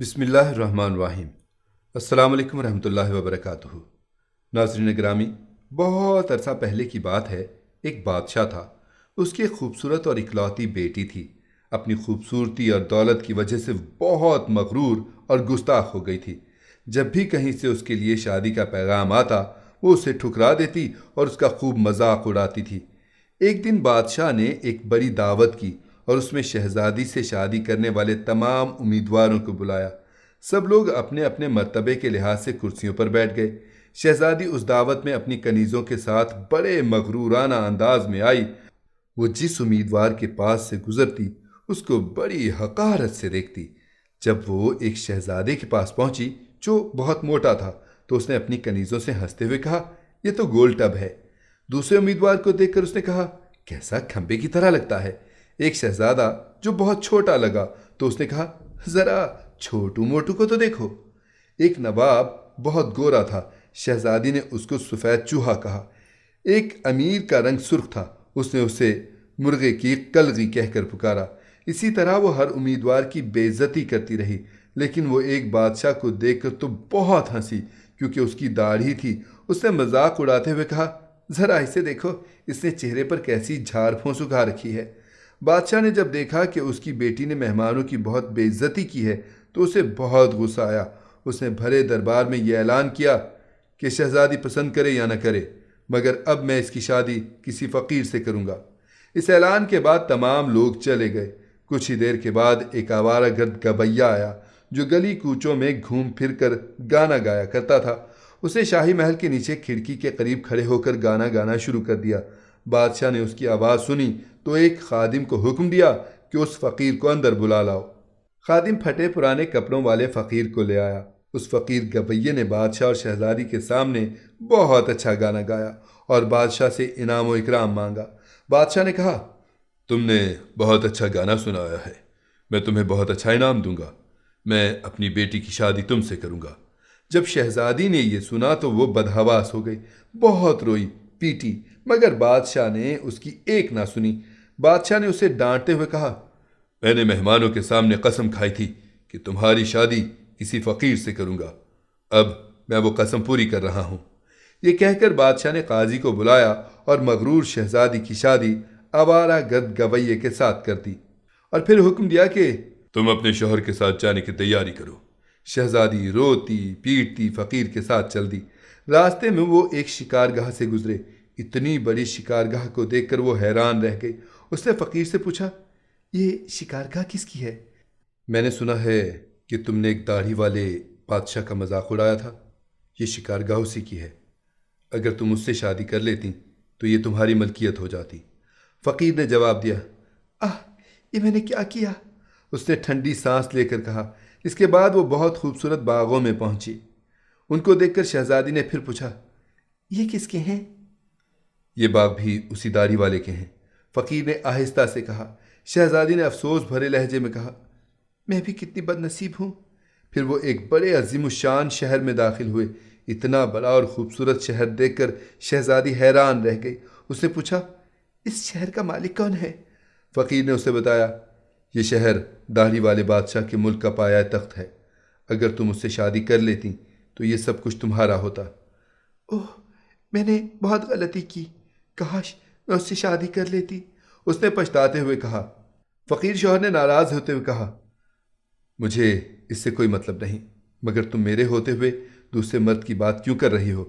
बिस्मिल्लाहिर्रहमानिर्रहीम। अस्सलाम वालेकुम रहमतुल्लाहि व बरकातुहू। नाज़रीन ग्रामी, बहुत अरसा पहले की बात है। एक बादशाह था। उसकी एक खूबसूरत और इकलौती बेटी थी। अपनी खूबसूरती और दौलत की वजह से बहुत मगरूर और गुस्ताख हो गई थी। जब भी कहीं से उसके लिए शादी का पैगाम आता, वो उसे ठुकरा देती और उसका खूब मजाक उड़ाती थी। एक दिन बादशाह ने एक बड़ी दावत की और उसमें शहजादी से शादी करने वाले तमाम उम्मीदवारों को बुलाया। सब लोग अपने अपने मर्तबे के लिहाज से कुर्सियों पर बैठ गए। शहजादी उस दावत में अपनी कनीज़ों के साथ बड़े मगरूराना अंदाज में आई। वो जिस उम्मीदवार के पास से गुजरती, उसको बड़ी हकारत से देखती। जब वो एक शहजादे के पास पहुंची जो बहुत मोटा था, तो उसने अपनी कनीज़ों से हंसते हुए कहा, यह तो गोल टब है। दूसरे उम्मीदवार को देखकर उसने कहा, कैसा खंबे की तरह लगता है। एक शहजादा जो बहुत छोटा लगा, तो उसने कहा, जरा छोटू मोटू को तो देखो। एक नवाब बहुत गोरा था। शहजादी ने उसको सफ़ेद चूहा कहा। एक अमीर का रंग सुर्ख था। उसने उसे मुर्गे की कलगी कहकर पुकारा। इसी तरह वो हर उम्मीदवार की बेइज्जती करती रही, लेकिन वो एक बादशाह को देखकर तो बहुत हंसी, क्योंकि उसकी दाढ़ी थी। उसने मजाक उड़ाते हुए कहा, ज़रा इसे देखो, इसने चेहरे पर कैसी झाड़ फूंस उगा रखी है। बादशाह ने जब देखा कि उसकी बेटी ने मेहमानों की बहुत बेइज्जती की है, तो उसे बहुत गुस्सा आया। उसने भरे दरबार में यह ऐलान किया कि शहजादी पसंद करे या न करे, मगर अब मैं इसकी शादी किसी फ़कीर से करूँगा। इस ऐलान के बाद तमाम लोग चले गए। कुछ ही देर के बाद एक आवारागर्द गवैया आया, जो गली कूचों में घूम फिर कर गाना गाया करता था। उसने शाही महल के नीचे खिड़की के करीब खड़े होकर गाना गाना शुरू कर दिया। बादशाह ने उसकी आवाज़ सुनी तो एक खादिम को हुक्म दिया कि उस फ़कीर को अंदर बुला लाओ। खादिम फटे पुराने कपड़ों वाले फ़कीर को ले आया। उस फ़कीर गवैये ने बादशाह और शहजादी के सामने बहुत अच्छा गाना गाया और बादशाह से इनाम व इकराम मांगा। बादशाह ने कहा, तुमने बहुत अच्छा गाना सुनाया है, मैं तुम्हें बहुत अच्छा इनाम दूंगा। मैं अपनी बेटी की शादी तुमसे करूंगा। जब शहजादी ने यह सुना तो वो बदहवास हो गई, बहुत रोई पीटी, मगर बादशाह ने उसकी एक ना सुनी। बादशाह ने उसे डांटते हुए कहा, मैंने मेहमानों के सामने कसम खाई थी कि तुम्हारी शादी किसी फ़कीर से करूंगा। अब मैं वो कसम पूरी कर रहा हूँ। ये कहकर बादशाह ने काजी को बुलाया और मगरूर शहजादी की शादी आवारा गर्द गवैये के साथ कर दी और फिर हुक्म दिया कि तुम अपने शोहर के साथ जाने की तैयारी करो। शहजादी रोती पीटती फ़कीर के साथ चल दी। रास्ते में वो एक शिकारगाह से गुजरे। इतनी बड़ी शिकारगाह को देखकर वो हैरान रह गई। उसने फ़कीर से पूछा, ये शिकारगाह किसकी है? मैंने सुना है कि तुमने एक दाढ़ी वाले बादशाह का मजाक उड़ाया था। ये शिकारगाह उसी की है। अगर तुम उससे शादी कर लेती तो ये तुम्हारी मलकियत हो जाती। फ़कीर ने जवाब दिया, आह, ये मैंने क्या किया? उसने ठंडी सांस लेकर कहा। इसके बाद वो बहुत खूबसूरत बागों में पहुंची। उनको देखकर शहजादी ने फिर पूछा, ये किसके हैं? ये बाग भी उसी दाढ़ी वाले के हैं, फ़कीर ने आहिस्ता से कहा। शहजादी ने अफसोस भरे लहजे में कहा, मैं भी कितनी बदनसीब हूँ। फिर वो एक बड़े अजीमुशान शहर में दाखिल हुए। इतना बड़ा और खूबसूरत शहर देखकर शहजादी हैरान रह गई। उसने पूछा, इस शहर का मालिक कौन है? फ़कीर ने उसे बताया, ये शहर दाढ़ी वाले बादशाह के मुल्क का पाया तख्त है। अगर तुम उससे शादी कर लेती तो ये सब कुछ तुम्हारा होता। ओह, मैंने बहुत गलती की। काश मैं उससे शादी कर लेती, उसने पछताते हुए कहा। फ़कीर शौहर ने नाराज़ होते हुए कहा, मुझे इससे कोई मतलब नहीं, मगर तुम मेरे होते हुए दूसरे मर्द की बात क्यों कर रही हो?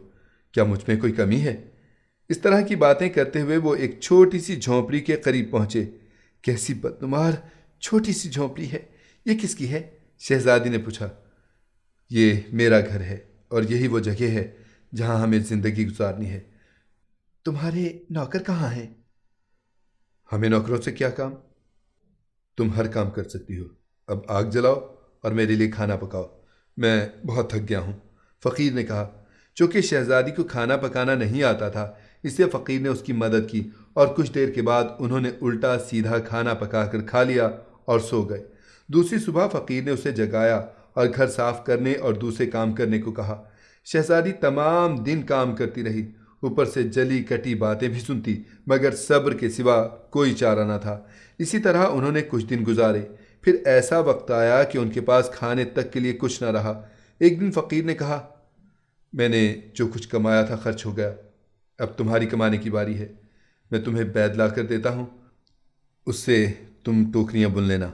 क्या मुझ में कोई कमी है? इस तरह की बातें करते हुए वो एक छोटी सी झोंपड़ी के करीब पहुंचे। कैसी बदनुमार छोटी सी झोंपड़ी है, ये किसकी है? शहजादी ने पूछा। ये मेरा घर है और यही वो जगह है जहां हमें ज़िंदगी गुजारनी है। तुम्हारे नौकर कहाँ हैं? हमें नौकरों से क्या काम? तुम हर काम कर सकती हो। अब आग जलाओ और मेरे लिए खाना पकाओ, मैं बहुत थक गया हूँ, फ़कीर ने कहा। चूँकि शहजादी को खाना पकाना नहीं आता था, इसलिए फ़कीर ने उसकी मदद की और कुछ देर के बाद उन्होंने उल्टा सीधा खाना पकाकर खा लिया और सो गए। दूसरी सुबह फ़कीर ने उसे जगाया और घर साफ करने और दूसरे काम करने को कहा। शहजादी तमाम दिन काम करती रही, ऊपर से जली कटी बातें भी सुनती, मगर सब्र के सिवा कोई चारा न था। इसी तरह उन्होंने कुछ दिन गुजारे। پھر ایسا وقت آیا کہ ان کے پاس کھانے تک کے لیے کچھ نہ رہا۔ ایک دن فقیر نے کہا، میں نے جو کچھ کمایا تھا خرچ ہو گیا، اب تمہاری کمانے کی باری ہے۔ میں تمہیں بیض لا کر دیتا ہوں، اس سے تم ٹوکریاں بن لینا۔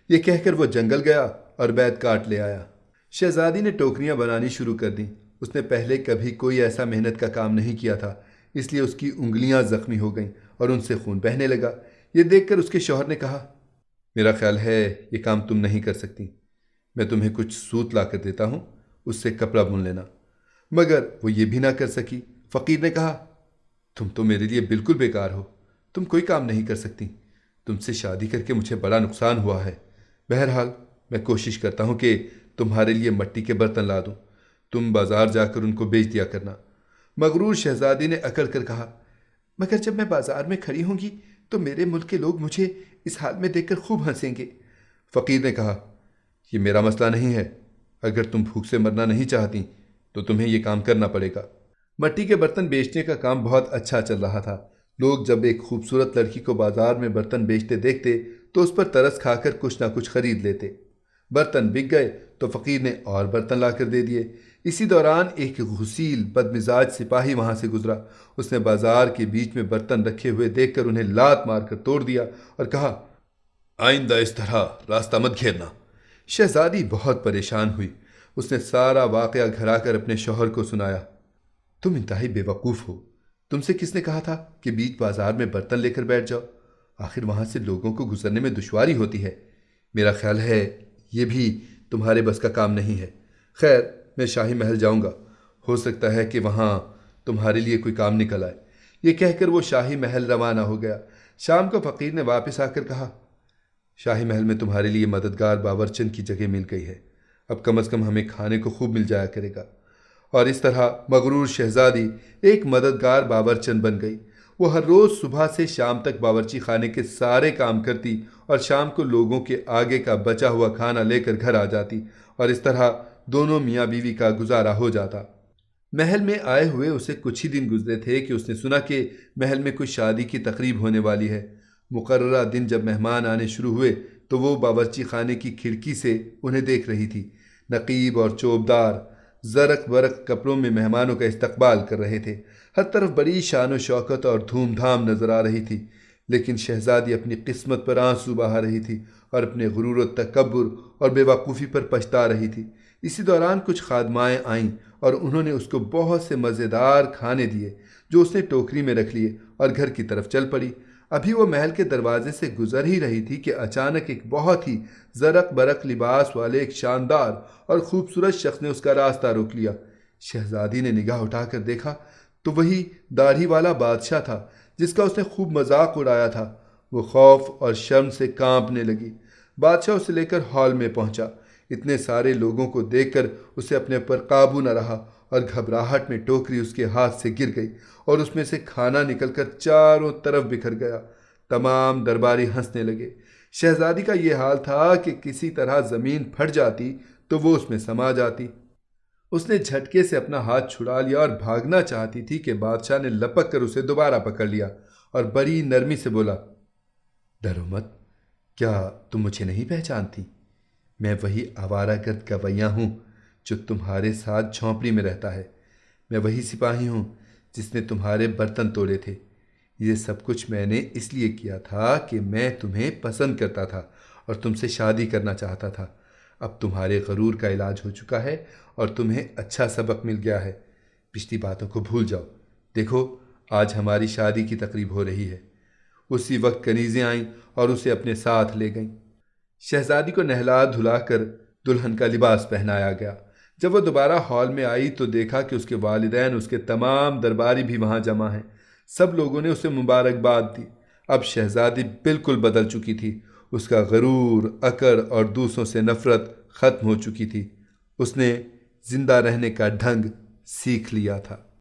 یہ کہہ کر وہ جنگل گیا اور بیض کاٹ لے آیا۔ شہزادی نے ٹوکریاں بنانی شروع کر دیں۔ اس نے پہلے کبھی کوئی ایسا محنت کا کام نہیں کیا تھا، اس لیے اس کی انگلیاں زخمی ہو گئیں اور ان سے خون بہنے لگا۔ یہ دیکھ کر اس کے شوہر نے کہا، میرا خیال ہے یہ کام تم نہیں کر سکتی، میں تمہیں کچھ سوت لا کر دیتا ہوں، اس سے کپڑا بن لینا۔ مگر وہ یہ بھی نہ کر سکی۔ فقیر نے کہا، تم تو میرے لیے بالکل بیکار ہو، تم کوئی کام نہیں کر سکتی، تم سے شادی کر کے مجھے بڑا نقصان ہوا ہے۔ بہرحال میں کوشش کرتا ہوں کہ تمہارے لیے مٹی کے برتن لا دوں، تم بازار جا کر ان کو بیچ دیا کرنا۔ مغرور شہزادی نے اکڑ کر کہا، مگر جب میں بازار میں کھڑی ہوں گی تو میرے ملک کے لوگ مجھے اس حال میں دیکھ کر خوب ہنسیں گے۔ فقیر نے کہا، یہ میرا مسئلہ نہیں ہے، اگر تم بھوک سے مرنا نہیں چاہتی تو تمہیں یہ کام کرنا پڑے گا۔ مٹی کے برتن بیچنے کا کام بہت اچھا چل رہا تھا۔ لوگ جب ایک خوبصورت لڑکی کو بازار میں برتن بیچتے دیکھتے تو اس پر ترس کھا کر کچھ نہ کچھ خرید لیتے۔ برتن بک گئے تو فقیر نے اور برتن لا کر دے دیے۔ اسی دوران ایک غسیل بدمزاج سپاہی وہاں سے گزرا۔ اس نے بازار کے بیچ میں برتن رکھے ہوئے دیکھ کر انہیں لات مار کر توڑ دیا اور کہا، آئندہ اس طرح راستہ مت گھیرنا۔ شہزادی بہت پریشان ہوئی۔ اس نے سارا واقعہ گھر آ کر اپنے شوہر کو سنایا۔ تم انتہائی بے وقوف ہو، تم سے کس نے کہا تھا کہ بیچ بازار میں برتن لے کر بیٹھ جاؤ؟ آخر وہاں سے لوگوں کو گزرنے میں دشواری ہوتی ہے۔ میرا خیال ہے یہ بھی تمہارے بس کا کام نہیں ہے۔ خیر، میں شاہی محل جاؤں گا، ہو سکتا ہے کہ وہاں تمہارے لیے کوئی کام نکل آئے۔ یہ کہہ کر وہ شاہی محل روانہ ہو گیا۔ شام کو فقیر نے واپس آ کر کہا، شاہی محل میں تمہارے لیے مددگار باورچن کی جگہ مل گئی ہے، اب کم از کم ہمیں کھانے کو خوب مل جایا کرے گا۔ اور اس طرح مغرور شہزادی ایک مددگار باورچن بن گئی۔ وہ ہر روز صبح سے شام تک باورچی خانے کے سارے کام کرتی اور شام کو لوگوں کے آگے کا بچا ہوا کھانا لے کر گھر آ جاتی، اور اس طرح دونوں میاں بیوی کا گزارا ہو جاتا۔ محل میں آئے ہوئے اسے کچھ ہی دن گزرے تھے کہ اس نے سنا کہ محل میں کوئی شادی کی تقریب ہونے والی ہے۔ مقررہ دن جب مہمان آنے شروع ہوئے تو وہ باورچی خانے کی کھڑکی سے انہیں دیکھ رہی تھی۔ نقیب اور چوبدار زرق برق کپڑوں میں مہمانوں کا استقبال کر رہے تھے۔ ہر طرف بڑی شان و شوکت اور دھوم دھام نظر آ رہی تھی، لیکن شہزادی اپنی قسمت پر آنسو بہا رہی تھی اور اپنے غرور و تکبر اور بے وقوفی پر پچھتا رہی تھی۔ اسی دوران کچھ خادمائیں آئیں اور انہوں نے اس کو بہت سے مزیدار کھانے دیے جو اس نے ٹوکری میں رکھ لیے اور گھر کی طرف چل پڑی۔ ابھی وہ محل کے دروازے سے گزر ہی رہی تھی کہ اچانک ایک بہت ہی زرق برق لباس والے ایک شاندار اور خوبصورت شخص نے اس کا راستہ روک لیا۔ شہزادی نے نگاہ اٹھا کر دیکھا تو وہی داڑھی والا بادشاہ تھا جس کا اس نے خوب مذاق اڑایا تھا۔ وہ خوف اور شرم سے کانپنے لگی۔ بادشاہ اسے لے کر ہال میں پہنچا۔ اتنے سارے لوگوں کو دیکھ کر اسے اپنے پر قابو نہ رہا اور گھبراہٹ میں ٹوکری اس کے ہاتھ سے گر گئی اور اس میں سے کھانا نکل کر چاروں طرف بکھر گیا۔ تمام درباری ہنسنے لگے۔ شہزادی کا یہ حال تھا کہ کسی طرح زمین پھٹ جاتی تو وہ اس میں سما جاتی۔ اس نے جھٹکے سے اپنا ہاتھ چھڑا لیا اور بھاگنا چاہتی تھی کہ بادشاہ نے لپک کر اسے دوبارہ پکڑ لیا اور بڑی نرمی سے بولا، ڈرو مت، کیا تم مجھے نہیں پہچانتی؟ میں وہی آوارہ گرد گویاں ہوں جو تمہارے ساتھ جھونپڑی میں رہتا ہے۔ میں وہی سپاہی ہوں جس نے تمہارے برتن توڑے تھے۔ یہ سب کچھ میں نے اس لیے کیا تھا کہ میں تمہیں پسند کرتا تھا اور تم سے شادی کرنا چاہتا تھا۔ اب تمہارے غرور کا علاج ہو چکا ہے اور تمہیں اچھا سبق مل گیا ہے۔ پچھلی باتوں کو بھول جاؤ۔ دیکھو، آج ہماری شادی کی تقریب ہو رہی ہے۔ اسی وقت کنیزیں آئیں اور اسے اپنے ساتھ لے گئیں۔ شہزادی کو نہلا دھلا کر دلہن کا لباس پہنایا گیا۔ جب وہ دوبارہ ہال میں آئی تو دیکھا کہ اس کے والدین، اس کے تمام درباری بھی وہاں جمع ہیں۔ سب لوگوں نے اسے مبارکباد دی۔ اب شہزادی بالکل بدل چکی تھی۔ اس کا غرور، اکڑ اور دوسروں سے نفرت ختم ہو چکی تھی۔ اس نے زندہ رہنے کا ڈھنگ سیکھ لیا تھا۔